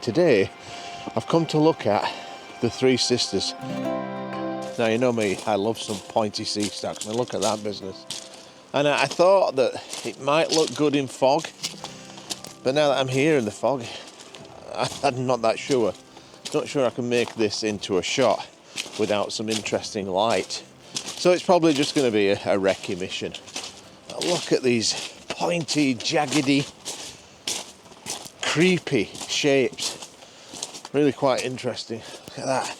Today, I've come to look at the Three Sisters. Now, you know me, I love some pointy sea stacks. I mean, look at that business. And I thought that it might look good in fog, but now that I'm here in the fog, I'm not that sure. Not sure I can make this into a shot without some interesting light. So it's probably just going to be a recce mission. But look at these pointy, jaggedy, creepy shapes. Really quite interesting. Look at that.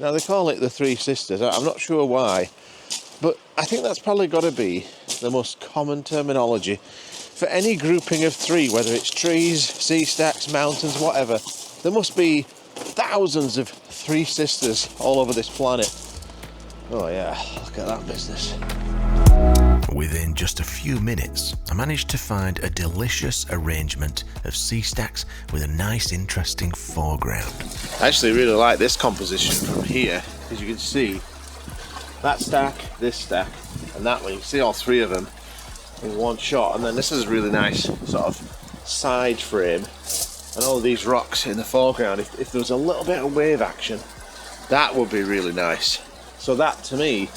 Now they call it the Three Sisters. I'm not sure why, but I think that's probably got to be the most common terminology for any grouping of three, whether it's trees, sea stacks, mountains, whatever. There must be thousands of Three Sisters all over this planet. Oh yeah, look at that business. Within just a few minutes, I managed to find a delicious arrangement of sea stacks with a nice, interesting foreground. I actually really like this composition from here, as you can see. That stack, this stack, and that one. You can see all three of them in one shot. And then this is a really nice sort of side frame. And all of these rocks in the foreground. If there was a little bit of wave action, that would be really nice. So that, to me,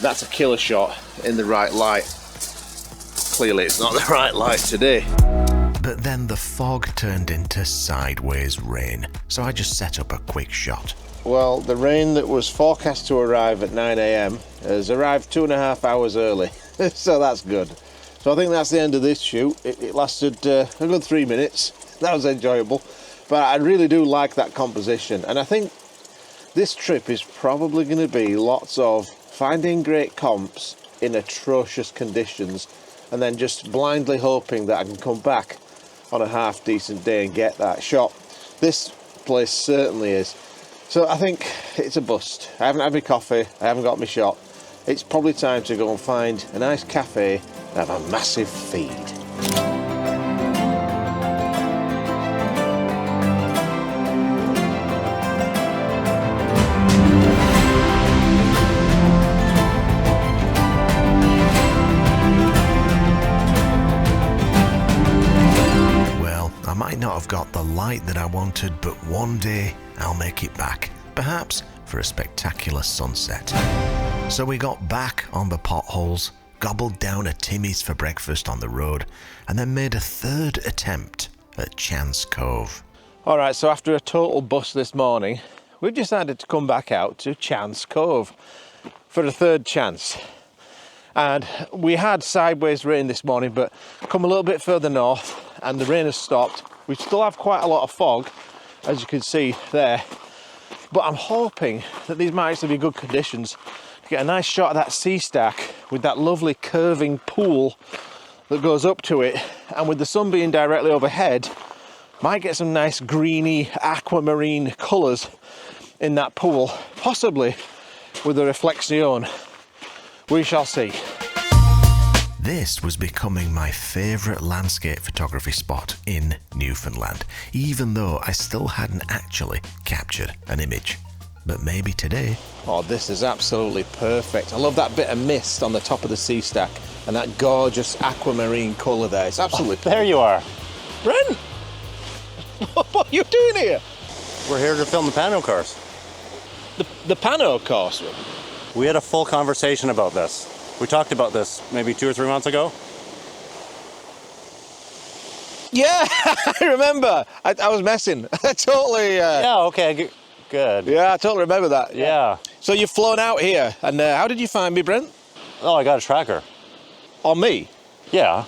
that's a killer shot in the right light. Clearly it's not the right light today. But then the fog turned into sideways rain, so I just set up a quick shot. Well, the rain that was forecast to arrive at 9 AM has arrived 2.5 hours early, so that's good. So I think that's the end of this shoot. It lasted a good 3 minutes. That was enjoyable, but I really do like that composition, and I think this trip is probably going to be lots of finding great comps in atrocious conditions and then just blindly hoping that I can come back on a half decent day and get that shot. This place certainly is. So I think it's a bust. I haven't had my coffee, I haven't got my shot. It's probably time to go and find a nice cafe and have a massive feed. I might not have got the light that I wanted, but one day I'll make it back, perhaps for a spectacular sunset. So we got back on the potholes, gobbled down a Timmies for breakfast on the road, and then made a third attempt at Stiles Cove. Alright, so after a total bust this morning, we've decided to come back out to Stiles Cove for a third chance. And we had sideways rain this morning, but come a little bit further north and the rain has stopped. We still have quite a lot of fog, as you can see there, but I'm hoping that these might actually be good conditions to get a nice shot of that sea stack with that lovely curving pool that goes up to it, and with the sun being directly overhead, might get some nice greeny aquamarine colours in that pool, possibly with a reflection. We shall see. This was becoming my favourite landscape photography spot in Newfoundland, even though I still hadn't actually captured an image. But maybe today. Oh, this is absolutely perfect. I love that bit of mist on the top of the sea stack and that gorgeous aquamarine colour there. It's absolutely perfect. There you are. Brent! What are you doing here? We're here to film the Pano course. The Pano course? We had a full conversation about this. We talked about this maybe 2 or 3 months ago. Yeah, I remember. I was messing. I totally... Yeah, okay, good. Yeah, I totally remember that. Yeah. So you've flown out here, and how did you find me, Brent? Oh, I got a tracker. On me? Yeah.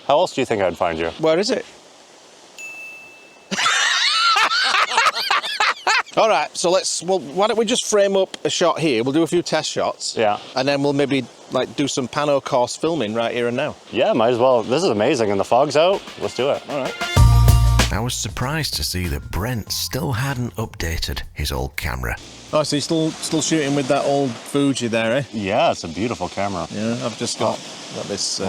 How else do you think I'd find you? Where is it? All right, so why don't we just frame up a shot here? We'll do a few test shots. Yeah. And then we'll maybe do some Pano course filming right here and now. Yeah, might as well. This is amazing, and the fog's out. Let's do it. All right. I was surprised to see that Brent still hadn't updated his old camera. Oh, so you're still shooting with that old Fuji there, eh? Yeah, it's a beautiful camera. Yeah, I've just got this...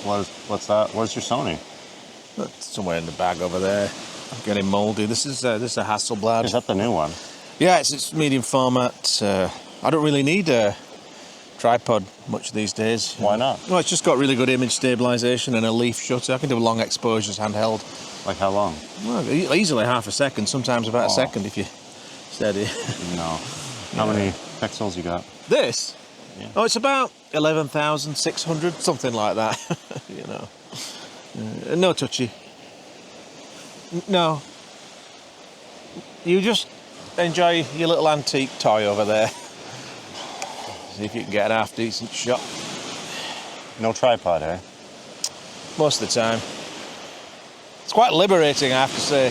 What's that? Where's your Sony? That's somewhere in the bag over there. I'm getting mouldy. This is a Hasselblad. Is that the new one? Yeah, it's medium format. I don't really need a tripod much these days. Why not? Well, it's just got really good image stabilization and a leaf shutter. I can do long exposures handheld. Like how long? Well, easily half a second, sometimes about a second if you steady. No. How many pixels you got? This? Yeah. Oh, it's about 11,600, something like that. You know. No touchy. No. You just enjoy your little antique toy over there. See if you can get an half decent shot. No tripod, eh? Most of the time. It's quite liberating, I have to say.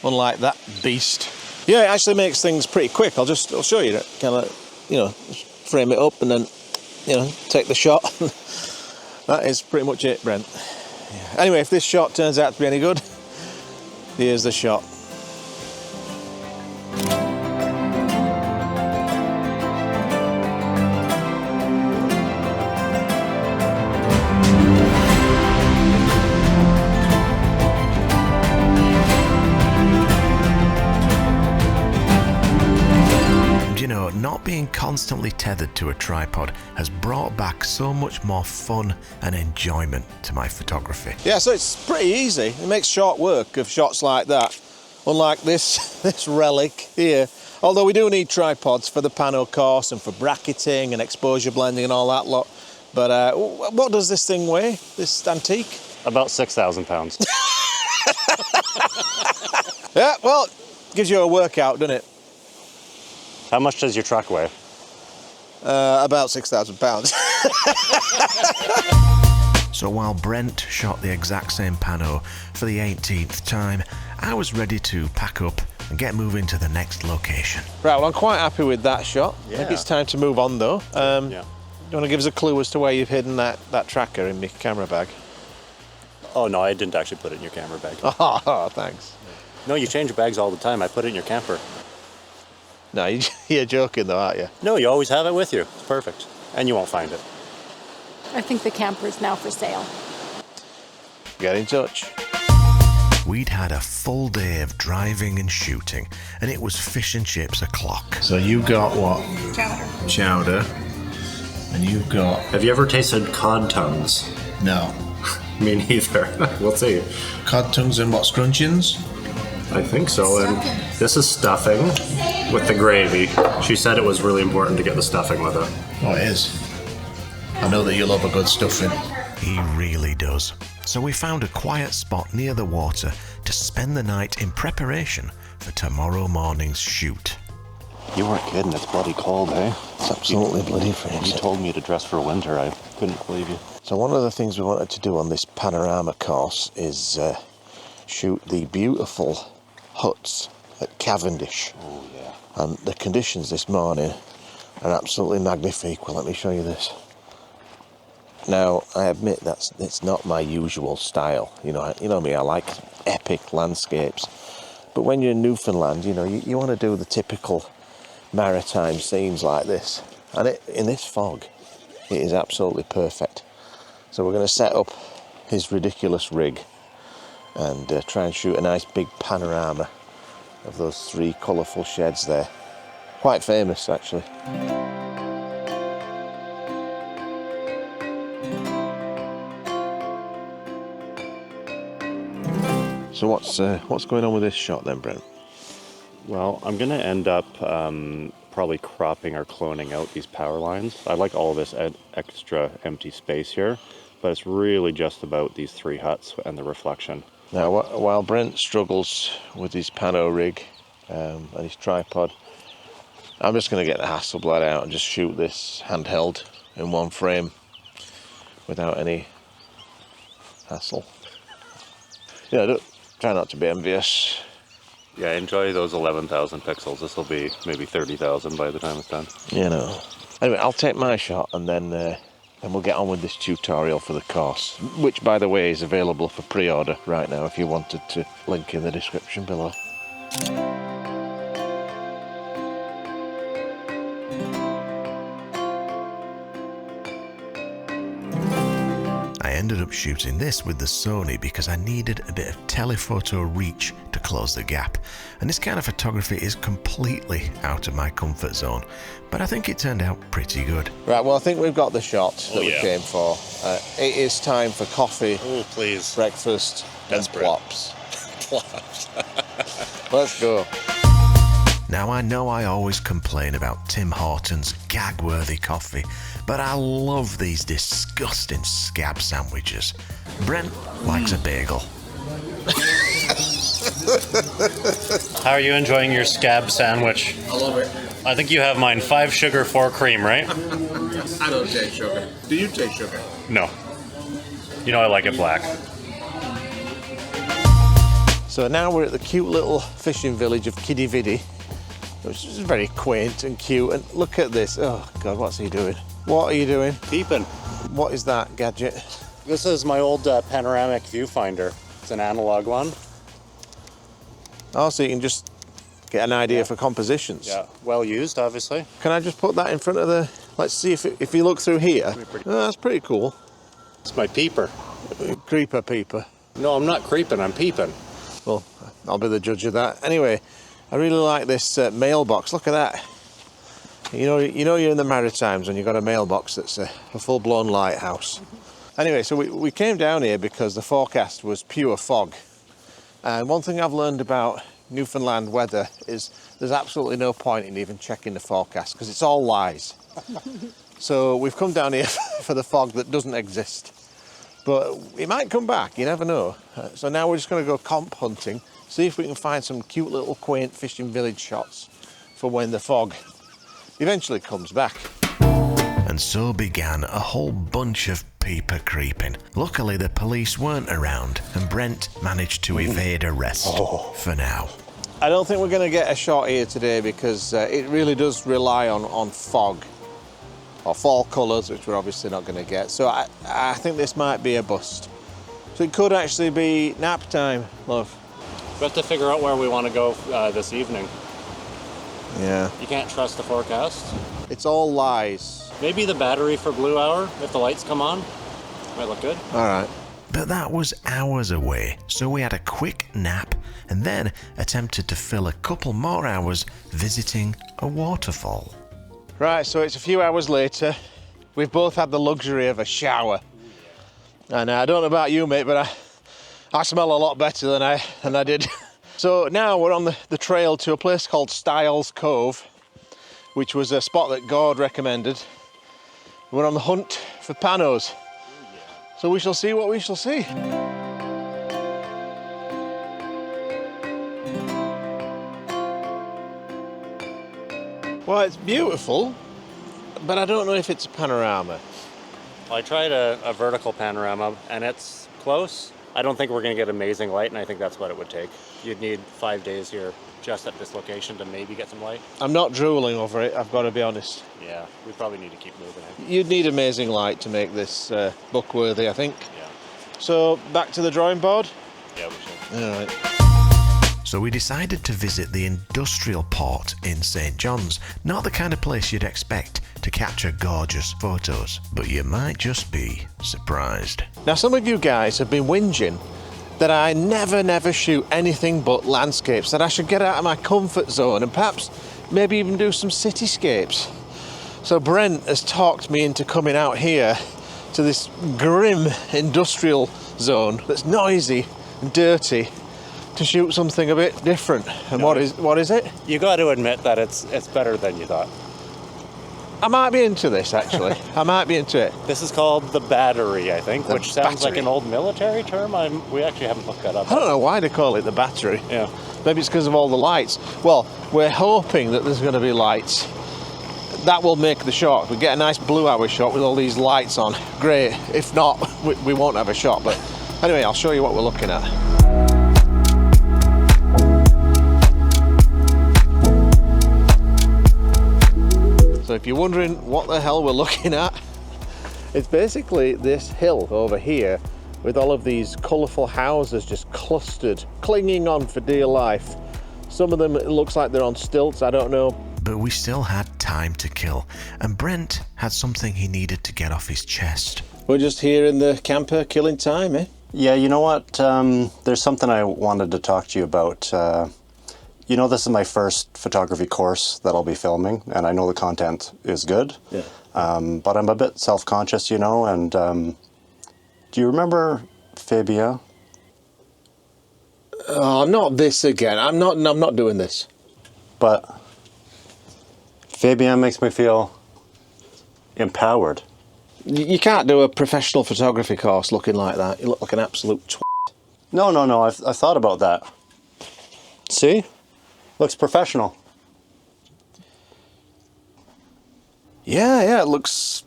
Unlike that beast. Yeah, it actually makes things pretty quick. I'll show you that. Kind of, you know, frame it up and then, you know, take the shot. That is pretty much it, Brent. Yeah. Anyway, if this shot turns out to be any good, here's the shot. Not being constantly tethered to a tripod has brought back so much more fun and enjoyment to my photography. Yeah, so it's pretty easy. It makes short work of shots like that, unlike this relic here. Although we do need tripods for the Pano course and for bracketing and exposure blending and all that lot. But what does this thing weigh, this antique? About 6,000 pounds. Yeah, well, gives you a workout, doesn't it? How much does your truck weigh? About 6,000 pounds. So while Brent shot the exact same Pano for the 18th time, I was ready to pack up and get moving to the next location. Right, well, I'm quite happy with that shot. Yeah. I think it's time to move on, though. Yeah. You want to give us a clue as to where you've hidden that tracker in my camera bag? Oh, no, I didn't actually put it in your camera bag. Oh, thanks. No, you change your bags all the time. I put it in your camper. No, you're joking, though, aren't you? No, you always have it with you. It's perfect. And you won't find it. I think the camper is now for sale. Get in touch. We'd had a full day of driving and shooting, and it was fish and chips o'clock. So you got what? Chowder. Chowder. And you've got... Have you ever tasted cod tongues? No. Me neither. We'll see. Cod tongues and what, scrunchions? I think so. And this is stuffing with the gravy. She said it was really important to get the stuffing with it. Oh, it is. I know that you love a good stuffing. He really does. So we found a quiet spot near the water to spend the night in preparation for tomorrow morning's shoot. You weren't kidding. It's bloody cold, eh? It's absolutely bloody freezing. You told me to dress for winter. I couldn't believe you. So one of the things we wanted to do on this panorama course is shoot the beautiful huts at Cavendish. Oh, yeah. And the conditions this morning are absolutely magnifique. Well, let me show you this. Now, I admit it's not my usual style. You know me, I like epic landscapes. But when you're in Newfoundland, you want to do the typical maritime scenes like this. And in this fog, it is absolutely perfect. So we're going to set up his ridiculous rig and try and shoot a nice big panorama of those three colourful sheds there. Quite famous, actually. So what's going on with this shot then, Brent? Well, I'm going to end up probably cropping or cloning out these power lines. I like all this extra empty space here, but it's really just about these three huts and the reflection. Now, while Brent struggles with his Pano rig and his tripod, I'm just going to get the Hasselblad out and just shoot this handheld in one frame without any hassle. Try not to be envious. Yeah, enjoy those 11,000 pixels. This will be maybe 30,000 by the time it's done. Anyway, I'll take my shot and then we'll get on with this tutorial for the course, which, by the way, is available for pre-order right now if you wanted to. Link in the description below. I ended ended up shooting this with the Sony because I needed a bit of telephoto reach to close the gap, and this kind of photography is completely out of my comfort zone, but I think it turned out pretty good. Right, well, I think we've got the shot that we came for. It is time for coffee, Please. breakfast, and Desperate. plops. Let's go. Now, I know I always complain about Tim Horton's gag-worthy coffee, but I love these disgusting Scab sandwiches. Brent likes a bagel. How are you enjoying your Scab sandwich? I love it. I think you have mine 5 sugar, 4 cream, right? I don't take sugar. Do you take sugar? No. You know I like it black. So now we're at the cute little fishing village of Quidi Vidi, which is very quaint and cute. And look at this. Oh God, what's he doing? What are you doing? Peeping. What is that gadget? This is my old Panoramic Viewfinder. It's an analog one. Oh, so you can just get an idea for compositions. Yeah, well used, obviously. Can I just put that in front of the... Let's see if you look through here. Oh, that's pretty cool. It's my peeper. Creeper peeper. No, I'm not creeping, I'm peeping. Well, I'll be the judge of that. Anyway, I really like this mailbox. Look at that. You know you're in the Maritimes when you've got a mailbox that's a full-blown lighthouse. Anyway, so we came down here because the forecast was pure fog. And one thing I've learned about Newfoundland weather is there's absolutely no point in even checking the forecast because it's all lies. So we've come down here for the fog that doesn't exist. But it might come back, you never know. So now we're just going to go comp hunting, see if we can find some cute little quaint fishing village shots for when the fog eventually comes back. And so began a whole bunch of peeper creeping. Luckily the police weren't around and Brent managed to evade arrest for now. I don't think we're going to get a shot here today because it really does rely on fog or fall colours, which we're obviously not going to get. So I think this might be a bust. So it could actually be nap time, love. We have to figure out where we want to go this evening. Yeah. You can't trust the forecast. It's all lies. Maybe the battery for blue hour, if the lights come on. Might look good. All right. But that was hours away, so we had a quick nap and then attempted to fill a couple more hours visiting a waterfall. Right, so it's a few hours later. We've both had the luxury of a shower. And I don't know about you, mate, but I smell a lot better than I did. So now we're on the trail to a place called Stiles Cove, which was a spot that God recommended. We're on the hunt for panos. So we shall see what we shall see. Well, it's beautiful, but I don't know if it's a panorama. Well, I tried a vertical panorama and it's close. I don't think we're going to get amazing light, and I think that's what it would take. You'd need 5 days here just at this location to maybe get some light. I'm not drooling over it, I've got to be honest. Yeah, we probably need to keep moving. You'd need amazing light to make this book worthy, I think. Yeah. So back to the drawing board? Yeah, we should. All right. So we decided to visit the industrial port in St. John's. Not the kind of place you'd expect to capture gorgeous photos, but you might just be surprised. Now, some of you guys have been whinging that I never shoot anything but landscapes, that I should get out of my comfort zone and perhaps maybe even do some cityscapes. So Brent has talked me into coming out here to this grim industrial zone that's noisy and dirty to shoot something a bit different. And what is it? You got to admit that it's better than you thought. I might be into this, actually. I might be into it. This is called the battery, I think, The which sounds like battery. an old military term. We actually haven't looked that up. I don't know why they call it the battery. Yeah. Maybe it's because of all the lights. Well, we're hoping that there's going to be lights. That will make the shot. We get a nice blue hour shot with all these lights on. Great. If not, we won't have a shot. But anyway, I'll show you what we're looking at. So if you're wondering what the hell we're looking at, it's basically this hill over here with all of these colourful houses just clustered, clinging on for dear life. Some of them, it looks like they're on stilts, I don't know. But we still had time to kill, and Brent had something he needed to get off his chest. We're just here in the camper killing time, eh? Yeah, you know what? There's something I wanted to talk to you about. You know, this is my first photography course that I'll be filming, and I know the content is good. Yeah. But I'm a bit self-conscious, you know, and do you remember Fabian? Oh, not this again. I'm not doing this. But Fabian makes me feel empowered. You can't do a professional photography course looking like that. You look like an absolute twat. No, I've thought about that. See? Looks professional. Yeah, it looks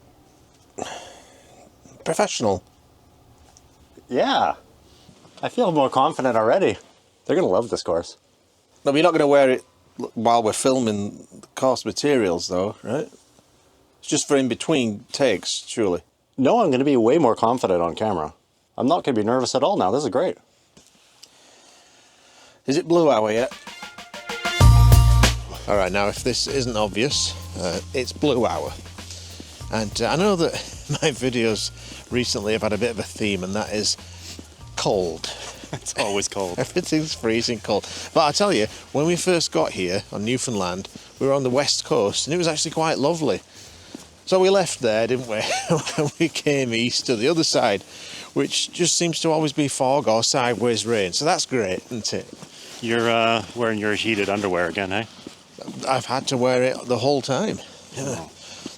professional. Yeah. I feel more confident already. They're going to love this course. No, but you're not going to wear it while we're filming the course materials, though, right? It's just for in between takes, surely. No, I'm going to be way more confident on camera. I'm not going to be nervous at all now. This is great. Is it blue hour yet? All right, now if this isn't obvious, it's blue hour. And I know that my videos recently have had a bit of a theme, and that is cold. It's always cold. Everything's freezing cold. But I tell you, when we first got here on Newfoundland, we were on the west coast, and it was actually quite lovely. So we left there, didn't we? And we came east to the other side, which just seems to always be fog or sideways rain. So that's great, isn't it? You're wearing your heated underwear again, eh? I've had to wear it the whole time. Yeah. Oh.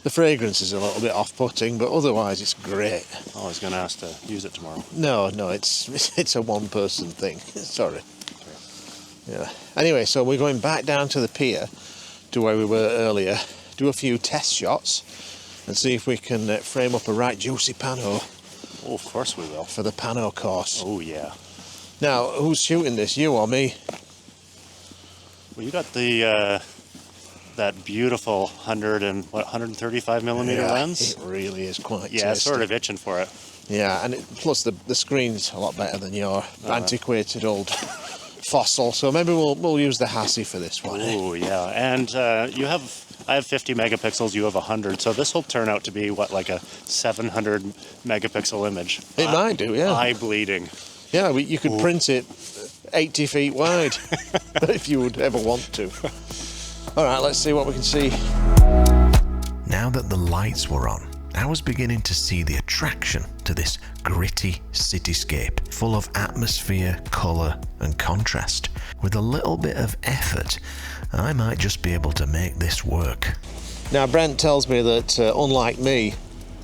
The fragrance is a little bit off-putting, but otherwise it's great. Oh, I was going to ask to use it tomorrow. No, it's a one-person thing. Sorry. Yeah. Anyway, so we're going back down to the pier to where we were earlier, do a few test shots, and see if we can frame up a right juicy pano. Oh, of course we will. For the pano course. Oh, yeah. Now, who's shooting this, you or me? Well, you got the that beautiful 135 millimeter lens. It really is quite Yeah, tasty. sort of itching for it. Yeah, and plus the screen's a lot better than your antiquated old fossil. So maybe we'll use the Hassie for this one. Oh, yeah. And I have 50 megapixels, you have 100, so this will turn out to be, what, like a 700 megapixel image. It might do, yeah. Eye bleeding. Yeah, you could print it 80 feet wide if you would ever want to. All right, let's see what we can see. Now that the lights were on, I was beginning to see the attraction to this gritty cityscape, full of atmosphere, colour and contrast. With a little bit of effort, I might just be able to make this work. Now, Brent tells me that, unlike me,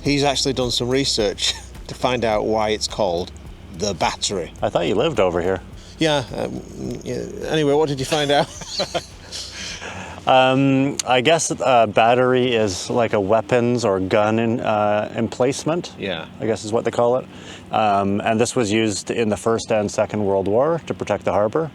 he's actually done some research to find out why it's called the battery. I thought you lived over here. Yeah, anyway, what did you find out? I guess battery is like a weapons or gun emplacement. Yeah. I guess is what they call it. And this was used in the First and Second World War to protect the harbor.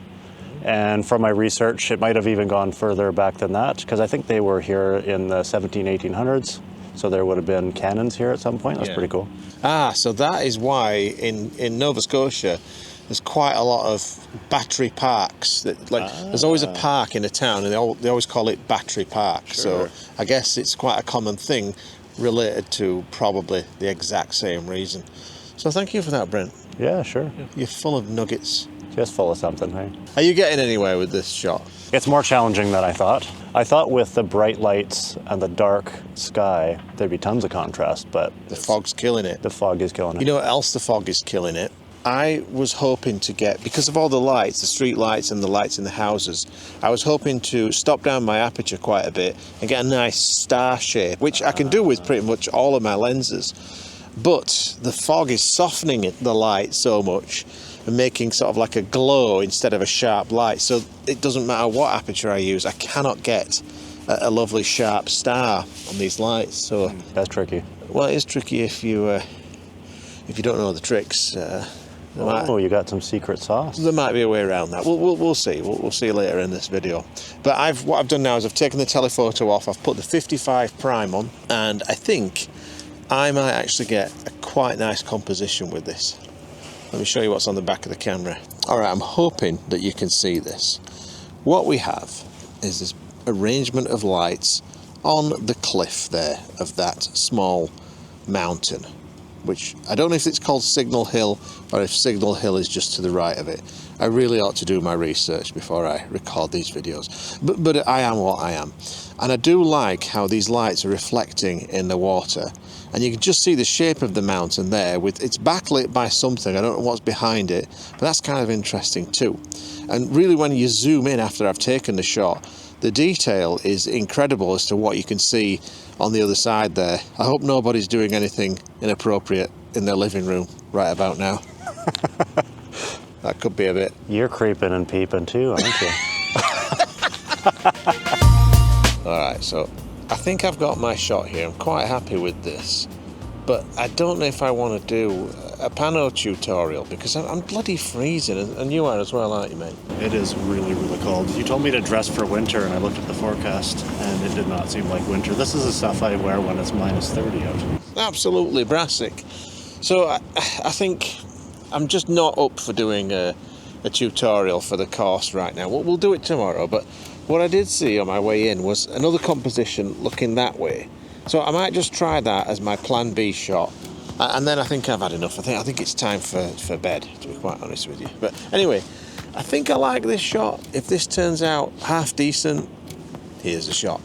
And from my research, it might have even gone further back than that, because I think they were here in the 1800s. So there would have been cannons here at some point. That's pretty cool. Ah, so that is why in Nova Scotia there's quite a lot of battery parks. There's always a park in a town, and they always call it Battery Park. Sure. So I guess it's quite a common thing related to probably the exact same reason. So thank you for that, Brent. Yeah, sure. You're full of nuggets. Just full of something, right? Are you getting anywhere with this shot? It's more challenging than I thought. I thought with the bright lights and the dark sky, there'd be tons of contrast, but The fog's killing it. the fog is killing it. You know what else the fog is killing it? I was hoping to get, because of all the lights, the street lights and the lights in the houses, I was hoping to stop down my aperture quite a bit and get a nice star shape, which I can do with pretty much all of my lenses. But the fog is softening the light so much and making sort of like a glow instead of a sharp light. So it doesn't matter what aperture I use, I cannot get a lovely sharp star on these lights. So That's tricky. well, it is tricky if you don't know the tricks. Oh, you got some secret sauce. There might be a way around that. We'll see. We'll see later in this video. But what I've done now is I've taken the telephoto off. I've put the 55 prime on, and I think I might actually get a quite nice composition with this. Let me show you what's on the back of the camera. All right, I'm hoping that you can see this. What we have is this arrangement of lights on the cliff there of that small mountain. which I don't know if it's called Signal Hill or if Signal Hill is just to the right of it. I really ought to do my research before I record these videos, but I am what I am. And I do like how these lights are reflecting in the water, and you can just see the shape of the mountain there. With it's backlit by something, I don't know what's behind it, but that's kind of interesting too. And really, when you zoom in after I've taken the shot, the detail is incredible as to what you can see on the other side there. I hope nobody's doing anything inappropriate in their living room right about now. That could be a bit. You're creeping and peeping too, aren't you? Alright, so I think I've got my shot here. I'm quite happy with this. But I don't know if I want to do a Pano tutorial because I'm bloody freezing, and you are as well, aren't you, mate? It is really, really cold. You told me to dress for winter, and I looked at the forecast, and it did not seem like winter. This is the stuff I wear when it's minus 30 out. Absolutely brassic. So I think I'm just not up for doing a tutorial for the course right now. We'll do it tomorrow, but what I did see on my way in was another composition looking that way. So I might just try that as my plan B shot, and then I think I've had enough. I think it's time for bed, to be quite honest with you. But anyway, I think I like this shot. If this turns out half decent, here's a shot.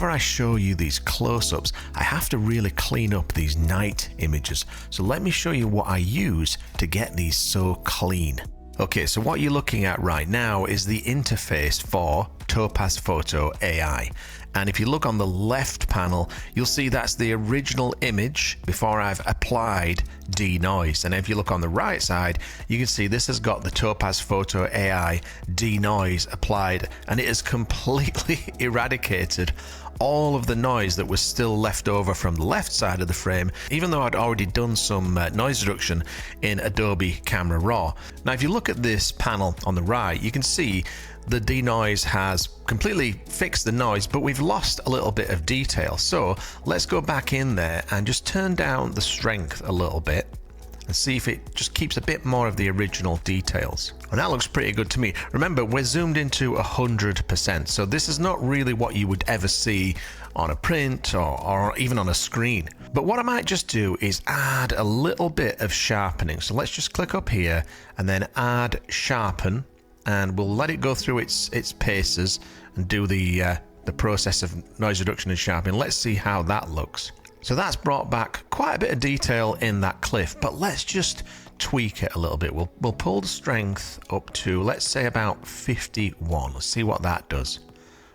I show you these close-ups, I have to really clean up these night images. So let me show you what I use to get these so clean. Okay, so what you're looking at right now is the interface for Topaz Photo AI. And if you look on the left panel, you'll see that's the original image before I've applied denoise. And if you look on the right side, you can see this has got the Topaz Photo AI denoise applied, and it has completely eradicated all of the noise that was still left over from the left side of the frame, even though I'd already done some noise reduction in Adobe Camera Raw. Now, if you look at this panel on the right, you can see the denoise has completely fixed the noise, but we've lost a little bit of detail. So let's go back in there and just turn down the strength a little bit and see if it just keeps a bit more of the original details. And that looks pretty good to me. Remember, we're zoomed into 100%, so this is not really what you would ever see on a print or even on a screen. But what I might just do is add a little bit of sharpening. So let's just click up here and then add sharpen, and we'll let it go through its paces and do the process of noise reduction and sharpening. Let's see how that looks. So that's brought back quite a bit of detail in that cliff, but let's just tweak it a little bit. We'll pull the strength up to, let's say, about 51. Let's see what that does.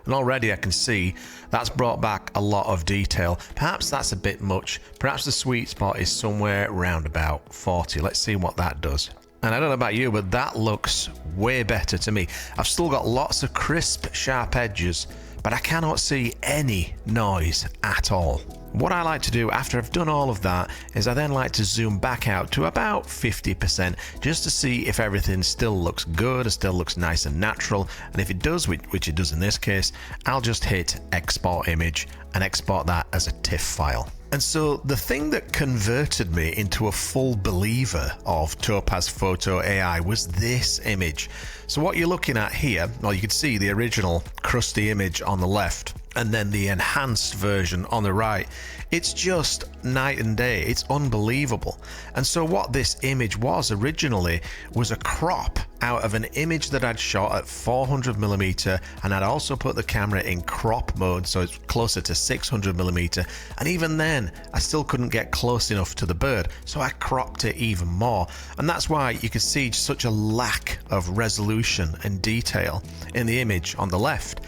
And already I can see that's brought back a lot of detail. Perhaps that's a bit much. Perhaps the sweet spot is somewhere around about 40. Let's see what that does. And I don't know about you, but that looks way better to me. I've still got lots of crisp, sharp edges, but I cannot see any noise at all. What I like to do after I've done all of that is I then like to zoom back out to about 50% just to see if everything still looks good, or still looks nice and natural. And if it does, which it does in this case, I'll just hit export image and export that as a TIFF file. And so the thing that converted me into a full believer of Topaz Photo AI was this image. So what you're looking at here, well, you can see the original crusty image on the left and then the enhanced version on the right. It's just night and day. It's unbelievable. And so what this image was originally was a crop out of an image that I'd shot at 400mm, and I'd also put the camera in crop mode, so it's closer to 600mm, and even then I still couldn't get close enough to the bird, so I cropped it even more. And that's why you can see such a lack of resolution and detail in the image on the left.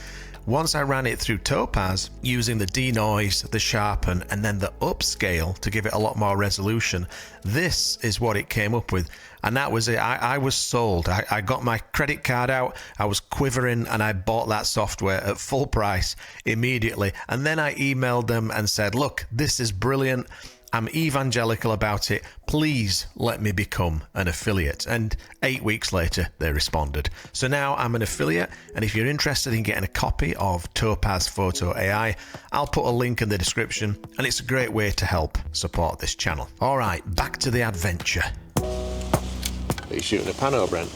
Once I ran it through Topaz using the denoise, the sharpen, and then the upscale to give it a lot more resolution, this is what it came up with. And that was it. I was sold. I got my credit card out, I was quivering, and I bought that software at full price immediately. And then I emailed them and said, look, this is brilliant. I'm evangelical about it. Please let me become an affiliate. And 8 weeks later, they responded. So now I'm an affiliate, and if you're interested in getting a copy of Topaz Photo AI, I'll put a link in the description, and it's a great way to help support this channel. All right, back to the adventure. Are you shooting a Pano, Brent?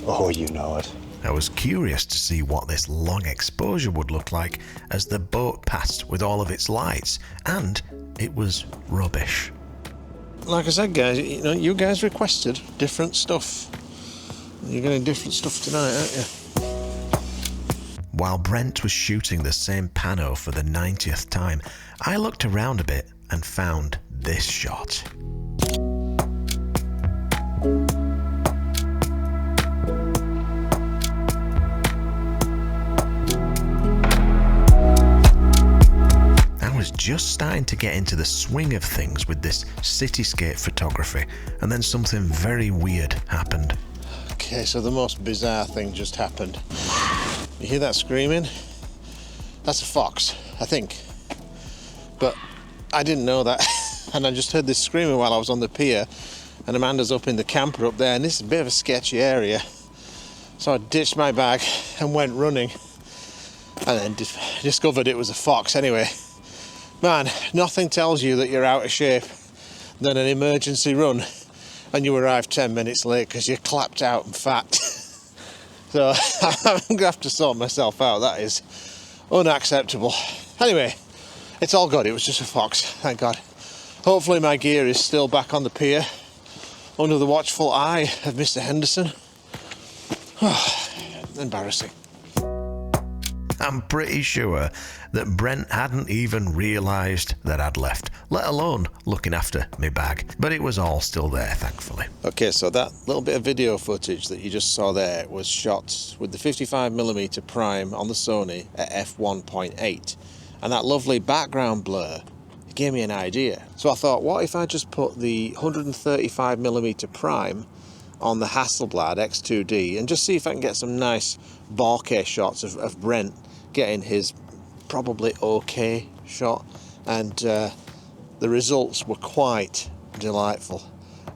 Oh, you know it. I was curious to see what this long exposure would look like as the boat passed with all of its lights, and it was rubbish. Like I said, guys, you know, you guys requested different stuff. You're getting different stuff tonight, aren't you? While Brent was shooting the same Pano for the 90th time, I looked around a bit and found this shot. I was just starting to get into the swing of things with this cityscape photography, and then something very weird happened. Okay, so the most bizarre thing just happened. You hear that screaming? That's a fox, I think. But I didn't know that. And I just heard this screaming while I was on the pier, and Amanda's up in the camper up there, and this is a bit of a sketchy area. So I ditched my bag and went running, and then discovered it was a fox. Anyway, man, nothing tells you that you're out of shape than an emergency run, and you arrive 10 minutes late because you're clapped out and fat. So I'm gonna have to sort myself out. That is unacceptable. Anyway, it's all good. It was just a fox, thank God. Hopefully my gear is still back on the pier under the watchful eye of Mr. Henderson. Embarrassing. I'm pretty sure that Brent hadn't even realised that I'd left, let alone looking after my bag. But it was all still there, thankfully. Okay, so that little bit of video footage that you just saw there was shot with the 55mm prime on the Sony at f1.8. And that lovely background blur gave me an idea. So I thought, what if I just put the 135mm prime on the Hasselblad X2D and just see if I can get some nice bokeh shots of Brent getting his probably okay shot, and the results were quite delightful.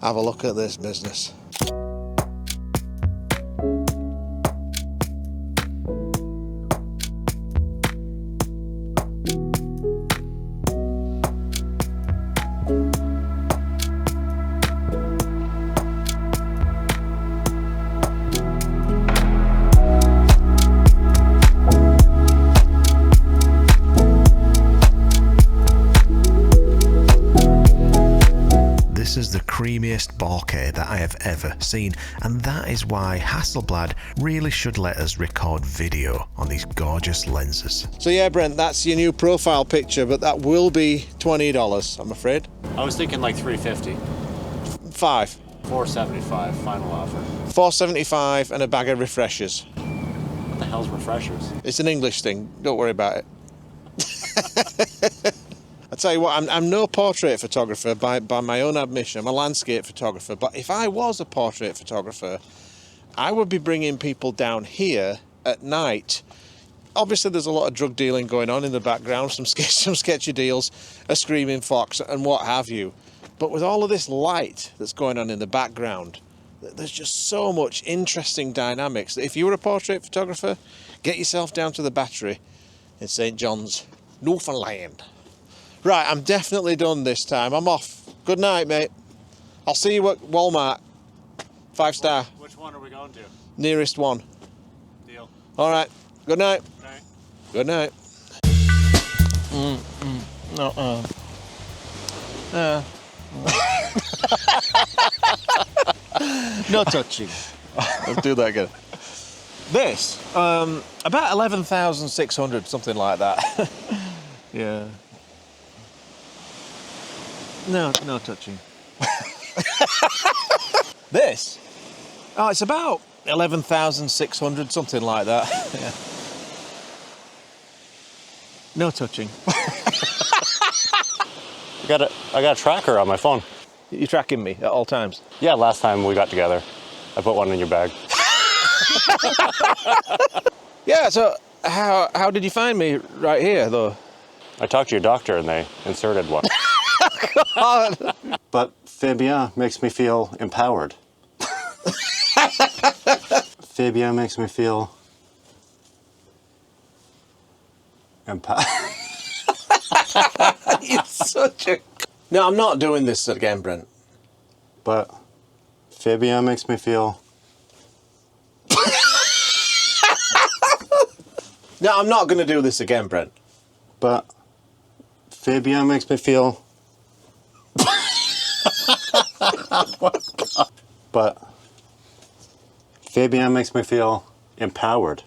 Have a look at this business. This is the creamiest bokeh that I have ever seen, and that is why Hasselblad really should let us record video on these gorgeous lenses. So yeah, Brent, that's your new profile picture, but that will be $20, I'm afraid. I was thinking like $350. $5. $475 final offer. $4.75 and a bag of refreshers. What the hell's refreshers? It's an English thing, don't worry about it. I tell you what, I'm no portrait photographer by my own admission. I'm a landscape photographer, but if I was a portrait photographer, I would be bringing people down here at night. Obviously there's a lot of drug dealing going on in the background, some sketchy deals, a screaming fox and what have you. But with all of this light that's going on in the background, there's just so much interesting dynamics that if you were a portrait photographer, get yourself down to the Battery in St. John's, Newfoundland. Right, I'm definitely done this time. I'm off. Good night, mate. I'll see you at Walmart. 5-star. Which one are we going to? Nearest one. Deal. All right. Good night. Okay. Good night. No touching. Let's do that again. This, about 11,600, something like that. Yeah. No touching. This? Oh, it's about 11,600, something like that. Yeah. No touching. I got a tracker on my phone. You're tracking me at all times? Yeah, last time we got together, I put one in your bag. Yeah, so how did you find me right here, though? I talked to your doctor and they inserted one. God. But Fabian makes me feel empowered. Fabian makes me feel empowered. You're such a... No, I'm not doing this again, Brent. But Fabian makes me feel... No, I'm not going to do this again, Brent. But Fabian makes me feel... But Fabian makes me feel empowered.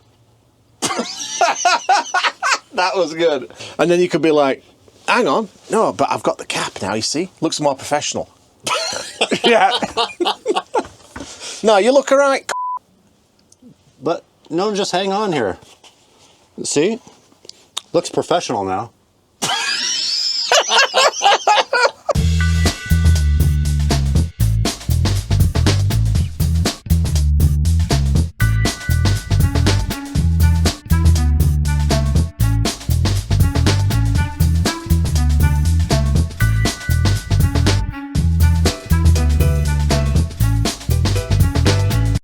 That was good. And then you could be like, hang on, no, but I've got the cap now, you see? Looks more professional. Yeah. No, you look all right. But no, just hang on here. See? Looks professional now.